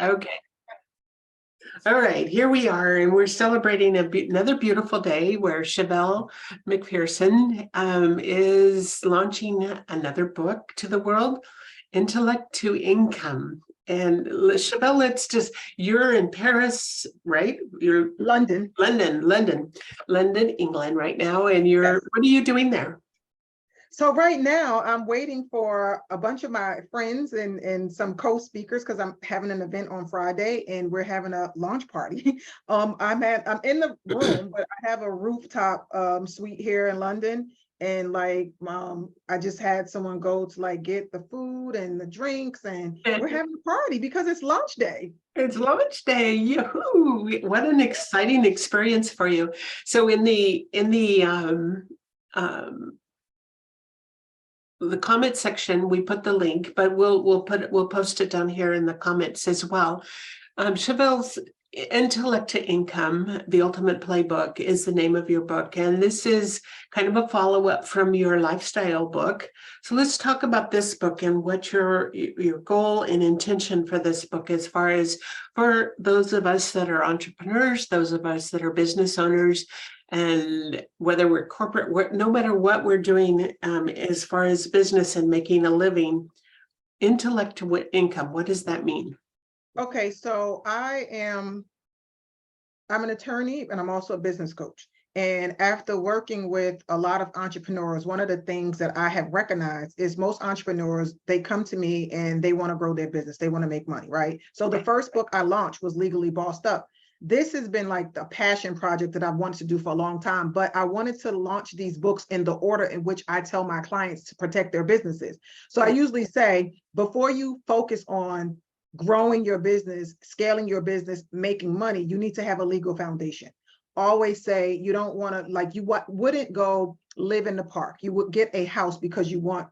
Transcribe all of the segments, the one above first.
Okay. All right, here we are, and we're celebrating another beautiful day where Shevelle McPherson is launching another book to the world, Intellect to Income. And Shevelle, you're in Paris, right? You're London, London, England right now. And Yes. what are you doing there? So right now I'm waiting for a bunch of my friends and some co-speakers because I'm having an event on Friday and we're having a launch party. I'm in the room, but I have a rooftop suite here in London. And I just had someone go to get the food and the drinks, and we're having a party because it's launch day. It's launch day. Yahoo! What an exciting experience for you. So in the comment section, we put the link, but we'll post it down here in the comments as well. Chevelle's Intellect to Income, the Ultimate Playbook is the name of your book. And this is kind of a follow-up from your lifestyle book. So let's talk about this book and what your goal and intention for this book, as far as for those of us that are entrepreneurs, those of us that are business owners, and whether we're corporate, no matter what we're doing as far as business and making a living. Intellect to Income, what does that mean? Okay, so I'm an attorney and I'm also a business coach. And after working with a lot of entrepreneurs, one of the things that I have recognized is most entrepreneurs, they come to me and they want to grow their business. They want to make money, right? So the first book I launched was Legally Bossed Up. This has been like the passion project that I've wanted to do for a long time, but I wanted to launch these books in the order in which I tell my clients to protect their businesses. So I usually say, before you focus on growing your business, scaling your business, making money, you need to have a legal foundation. Always say you don't want to wouldn't go live in the park. You would get a house because you want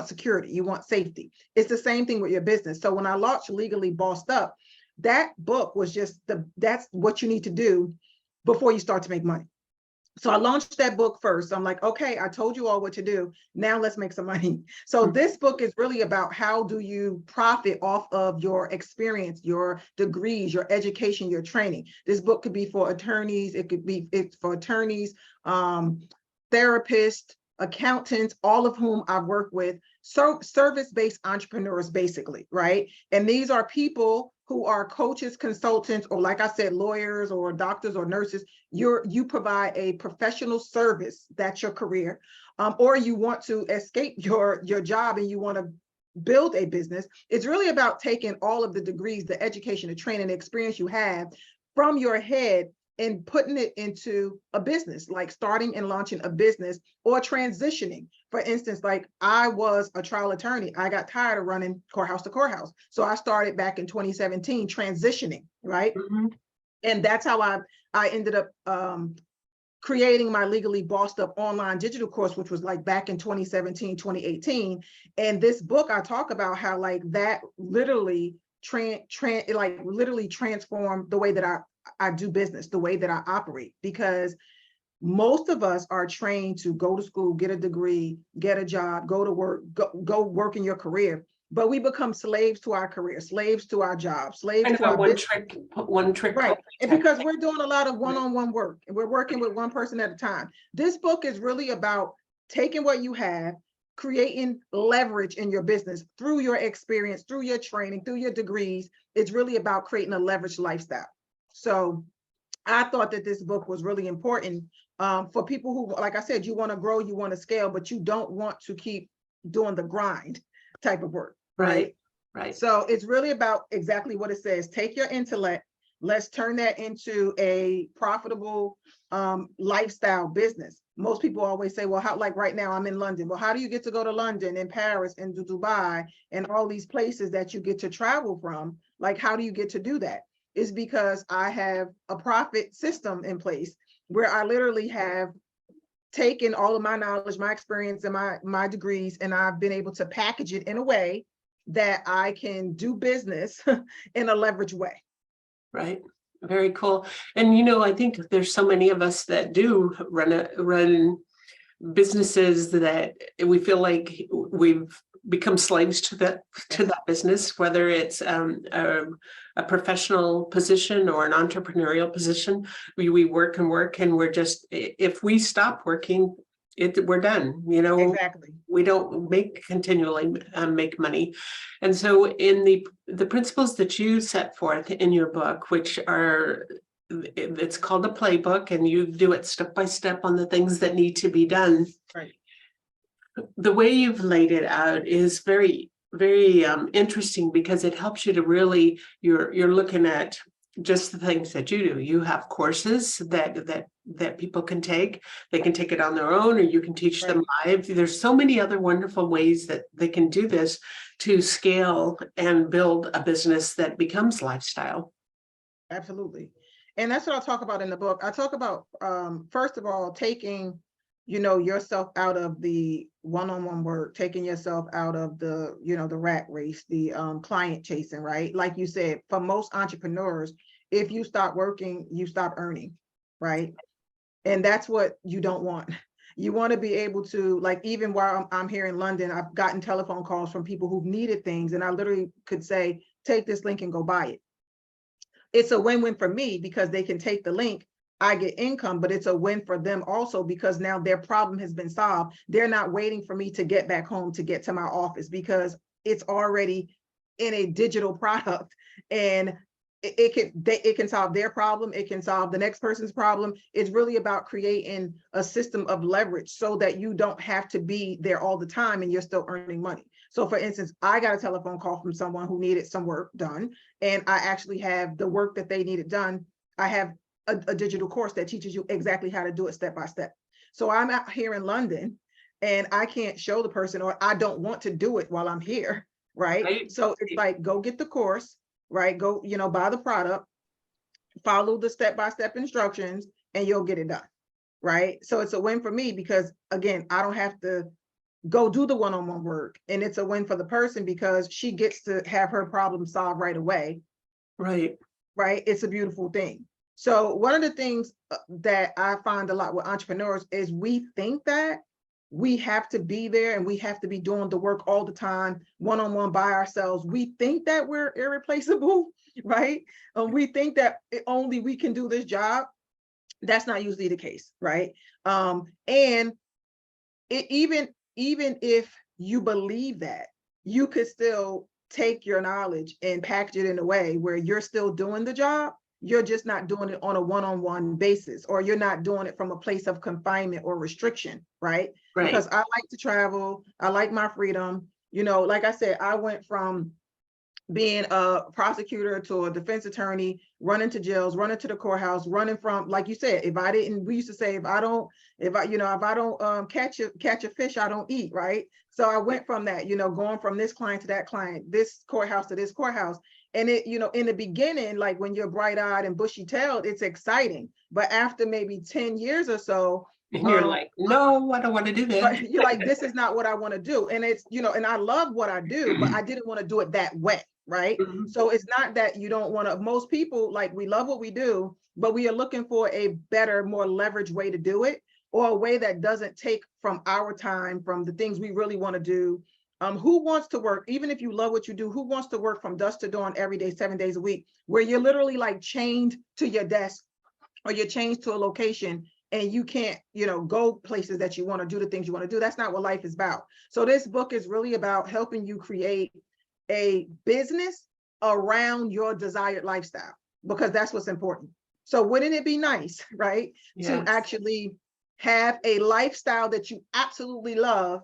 security, you want safety. It's the same thing with your business. So when I launched Legally Bossed Up, that book was that's what you need to do before you start to make money. So I launched that book first. I'm like, okay, I told you all what to do. Now let's make some money. So this book is really about how do you profit off of your experience, your degrees, your education, your training. This book could be for attorneys. It's for attorneys, therapists, accountants, all of whom I've worked with, service-based entrepreneurs, basically, right? And these are people who are coaches, consultants, or like I said, lawyers or doctors or nurses. You provide a professional service, that's your career, or you want to escape your job and you want to build a business. It's really about taking all of the degrees, the education, the training, the experience you have from your head and putting it into a business, like starting and launching a business or transitioning. For instance, like I was a trial attorney. I got tired of running courthouse to courthouse. So I started back in 2017 transitioning, right? And that's how I ended up creating my Legally Bossed Up online digital course, which was like back in 2017, 2018. And this book, I talk about how like that literally literally transformed the way that I do business, the way that I operate, because most of us are trained to go to school, get a degree, get a job, go to work, go work in your career. But we become slaves to our career, slaves to our jobs, slaves to our one trick. Right. And because we're doing a lot of one-on-one work and we're working with one person at a time. This book is really about taking what you have, creating leverage in your business through your experience, through your training, through your degrees. It's really about creating a leveraged lifestyle. So I thought that this book was really important for people who, like I said, you want to grow, you want to scale, but you don't want to keep doing the grind type of work. Right. So it's really about exactly what it says. Take your intellect. Let's turn that into a profitable lifestyle business. Most people always say, well, how, like right now I'm in London. Well, how do you get to go to London and Paris and Dubai and all these places that you get to travel from? Like, how do you get to do that? Is because I have a profit system in place where I literally have taken all of my knowledge, my experience, and my degrees, and I've been able to package it in a way that I can do business in a leverage way. Right. Very cool. And, I think there's so many of us that do run businesses that we feel like we've become slaves to that business, whether it's a professional position or an entrepreneurial position. We work and work, and we're just, if we stop working, we're done, you know. Exactly. We don't continually make money. And so in the principles that you set forth in your book, which are, it's called a playbook, and you do it step by step on the things that need to be done. Right. The way you've laid it out is very, very interesting, because it helps you to really, you're looking at just the things that you do. You have courses that people can take. They can take it on their own, or you can teach them live. There's so many other wonderful ways that they can do this to scale and build a business that becomes lifestyle. Absolutely. And that's what I'll talk about in the book. I talk about, first of all, taking, yourself out of the one-on-one work, taking yourself out of the, the rat race, the client chasing, right? Like you said, for most entrepreneurs, if you stop working, you stop earning, right? And that's what you don't want. You want to be able to, like, even while I'm here in London, I've gotten telephone calls from people who've needed things, and I literally could say, take this link and go buy it. It's a win-win for me because they can take the link, I get income, but it's a win for them also because now their problem has been solved. They're not waiting for me to get back home to get to my office because it's already in a digital product, and it can solve their problem. It can solve the next person's problem. It's really about creating a system of leverage so that you don't have to be there all the time and you're still earning money. So for instance, I got a telephone call from someone who needed some work done, and I actually have the work that they needed done. I have a digital course that teaches you exactly how to do it step by step. So I'm out here in London and I can't show the person, or I don't want to do it while I'm here, right? So it's like, go get the course, right? Go, buy the product, follow the step-by-step instructions, and you'll get it done, right? So it's a win for me because, again, I don't have to go do the one-on-one work, and it's a win for the person because she gets to have her problem solved right away. Right. It's a beautiful thing. So one of the things that I find a lot with entrepreneurs is we think that we have to be there and we have to be doing the work all the time, one-on-one by ourselves. We think that we're irreplaceable, right? We think that only we can do this job. That's not usually the case, right? And even if you believe that, you could still take your knowledge and package it in a way where you're still doing the job. You're just not doing it on a one-on-one basis, or you're not doing it from a place of confinement or restriction, right? Because I like to travel. I like my freedom. Like I said, I went from being a prosecutor to a defense attorney, running to jails, running to the courthouse, running from, like you said, we used to say, if I don't catch a fish, I don't eat, right? So I went from that, going from this client to that client, this courthouse to this courthouse. And it, in the beginning, like when you're bright-eyed and bushy-tailed, it's exciting. But after maybe 10 years or so, and you're like, no, I don't want to do this. But you're like, this is not what I want to do. And it's, and I love what I do, but I didn't want to do it that way, right? So it's not that you don't want to, most people, like, we love what we do, but we are looking for a better, more leveraged way to do it, or a way that doesn't take from our time, from the things we really want to do. Who wants to work, even if you love what you do, who wants to work from dusk to dawn every day, 7 days a week, where you're literally like chained to your desk, or you're chained to a location, and you can't, go places that you want to do, the things you want to do? That's not what life is about. So this book is really about helping you create a business around your desired lifestyle, because that's what's important. So wouldn't it be nice, right? Yes. To actually have a lifestyle that you absolutely love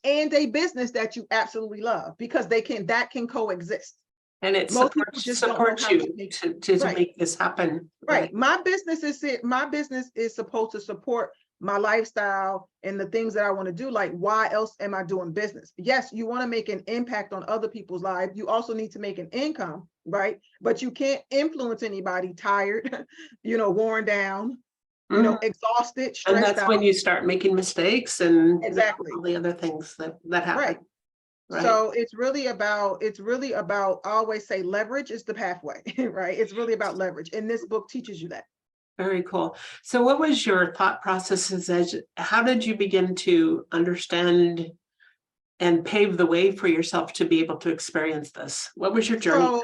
and a business that you absolutely love, because that can coexist. And it supports you to make this happen. Right. My business is supposed to support my lifestyle and the things that I want to do. Like, why else am I doing business? Yes, you want to make an impact on other people's lives. You also need to make an income, right? But you can't influence anybody tired, worn down, exhausted, stressed out. And that's when you start making mistakes and exactly all the other things that happen. Right. So it's really about, I always say leverage is the pathway, right? It's really about leverage. And this book teaches you that. Very cool. So what was your thought processes as, how did you begin to understand and pave the way for yourself to be able to experience this? What was your journey?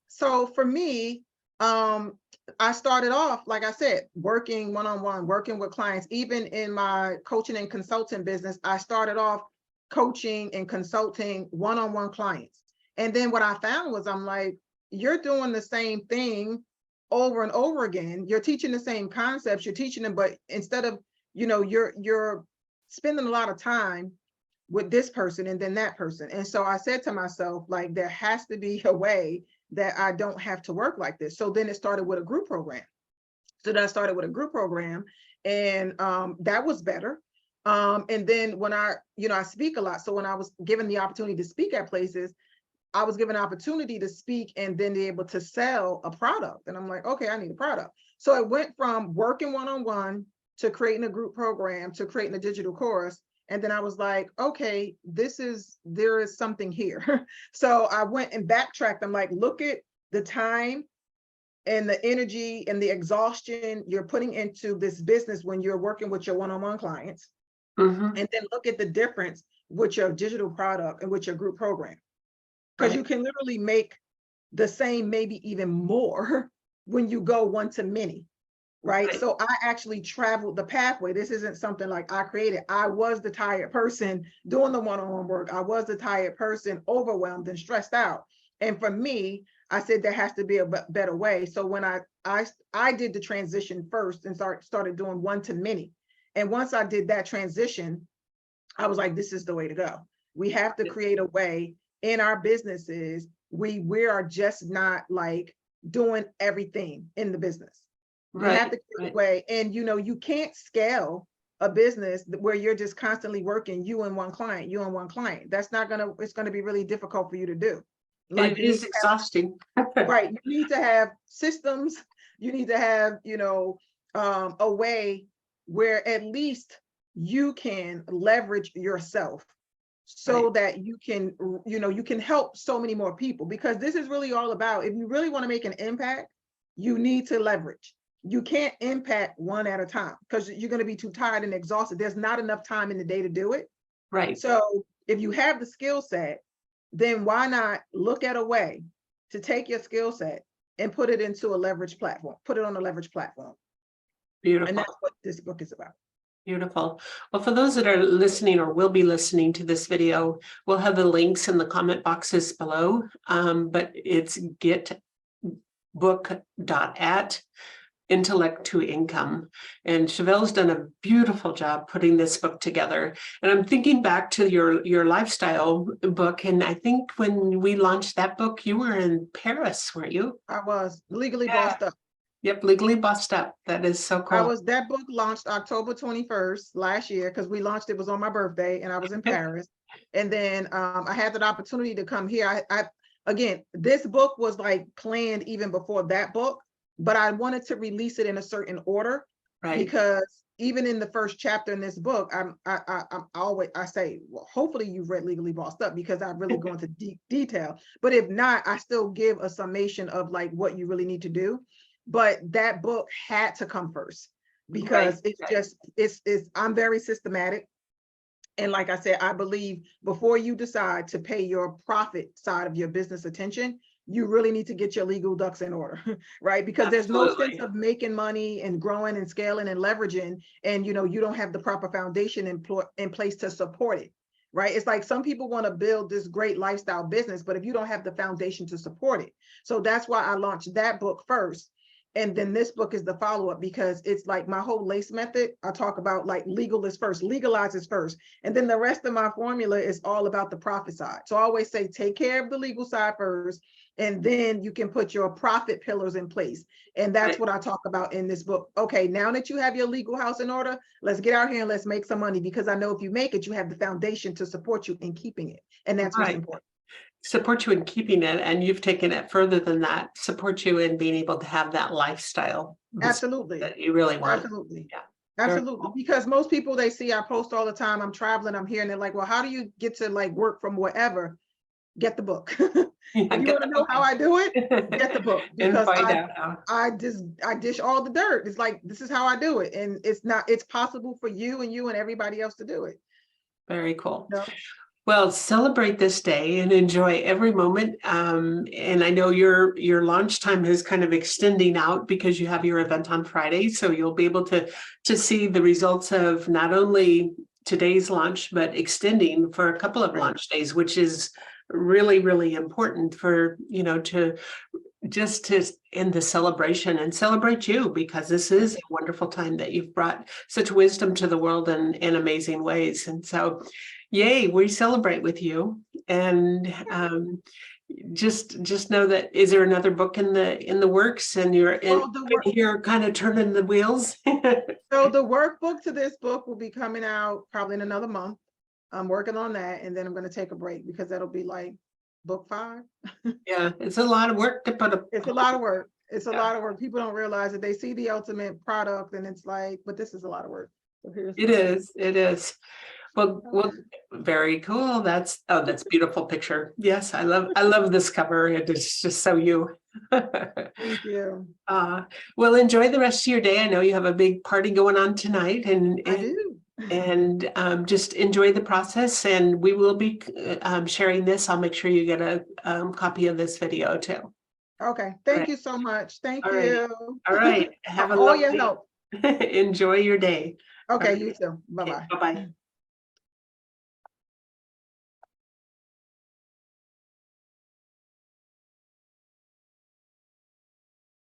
So for me, I started off, like I said, working one-on-one, working with clients. Even in my coaching and consulting business, I started off coaching and consulting one-on-one clients. And then what I found was, I'm like, you're doing the same thing over and over again. You're teaching the same concepts, you're teaching them, but instead of, you're spending a lot of time with this person and then that person. And so I said to myself, like, there has to be a way that I don't have to work like this. So then it started with a group program. So then I started with a group program, and that was better. And then when I speak a lot. So when I was given the opportunity to speak at places, I was given an opportunity to speak and then be able to sell a product. And I'm like, okay, I need a product. So it went from working one-on-one to creating a group program to creating a digital course. And then I was like, okay, there is something here. So I went and backtracked. I'm like, look at the time and the energy and the exhaustion you're putting into this business when you're working with your one-on-one clients. And then look at the difference with your digital product and with your group program. Because you can literally make the same, maybe even more when you go one to many. Right. So I actually traveled the pathway. This isn't something like I created. I was the tired person doing the one-on-one work. I was the tired person, overwhelmed and stressed out. And for me, I said there has to be a better way. So when I did the transition first and started doing one to many. And once I did that transition, I was like, this is the way to go. We have to create a way in our businesses. We are just not like doing everything in the business. You have to create a way. And you can't scale a business where you're just constantly working you and one client. That's not it's gonna be really difficult for you to do. Like, it is exhausting. Right. You need to have systems. You need to have, a way where at least you can leverage yourself so that you can help so many more people, because this is really all about, if you really want to make an impact, you need to leverage. You can't impact one at a time because you're going to be too tired and exhausted. There's not enough time in the day to do it. Right. So if you have the skill set, then why not look at a way to take your skill set and put it into a leverage platform, put it on a leverage platform. Beautiful. And that's what this book is about. Beautiful. Well, for those that are listening or will be listening to this video, we'll have the links in the comment boxes below. But it's getbook.at Intellect to Income. And Shevelle's done a beautiful job putting this book together. And I'm thinking back to your lifestyle book. And I think when we launched that book, you were in Paris, weren't you? I was legally bossed up. Yep, legally bossed up. That is so cool. That book launched October 21st last year, because we launched, it was on my birthday and I was in Paris. And then I had that opportunity to come here. Again, this book was like planned even before that book, but I wanted to release it in a certain order, because even in the first chapter in this book, I say, well, hopefully you've read Legally Bossed Up, because I really go into deep detail. But if not, I still give a summation of like what you really need to do. But that book had to come first, because I'm very systematic. And like I said, I believe before you decide to pay your profit side of your business attention, you really need to get your legal ducks in order, right? Because there's no sense of making money and growing and scaling and leveraging, and you don't have the proper foundation in place to support it, right? It's like some people want to build this great lifestyle business, but if you don't have the foundation to support it. So that's why I launched that book first. And then this book is the follow-up, because it's like my whole LACE method. I talk about like legal is first, legalize is first. And then the rest of my formula is all about the profit side. So I always say, take care of the legal side first, and then you can put your profit pillars in place. And that's what I talk about in this book. Okay, now that you have your legal house in order, let's get out here and let's make some money, because I know if you make it, you have the foundation to support you in keeping it. And that's what's important. Support you in keeping it, and you've taken it further than that. Support you in being able to have that lifestyle. Absolutely. That you really want. Absolutely. Yeah. Absolutely. Cool. Because most people, they see I post all the time, I'm traveling, I'm here, and they're like, well, how do you get to like work from wherever? get the book. Yeah, If you get want the to know book how I do it, get the book, and because find out how. I dish all the dirt. It's like, this is how I do it. And it's possible for you and everybody else to do it. Very cool. No? Well, celebrate this day and enjoy every moment. And I know your launch time is kind of extending out because you have your event on Friday. So you'll be able to see the results of not only today's launch, but extending for a couple of launch days, which is really, really important for, to end the celebration and celebrate you, because this is a wonderful time that you've brought such wisdom to the world in amazing ways. And so, yay, we celebrate with you. And just know that, is there another book in the works, and you're kind of turning the wheels? So the workbook to this book will be coming out probably in another month. I'm working on that, and then I'm going to take a break because that'll be like book 5. Yeah, it's a lot of work to put up. It's a lot of work. It's a Yeah. lot of work. People don't realize that. They see the ultimate product and it's like, but this is a lot of work. So It is. Well, very cool. That's beautiful picture. Yes, I love this cover. It is just so you. Thank you. Well, enjoy the rest of your day. I know you have a big party going on tonight, I do. and just enjoy the process. And we will be sharing this. I'll make sure you get a copy of this video too. Okay. Thank you so much. Thank All right. you. All right. Have a all your lovely, help. enjoy your day. Okay, All right. you too. Bye-bye. Okay, bye-bye.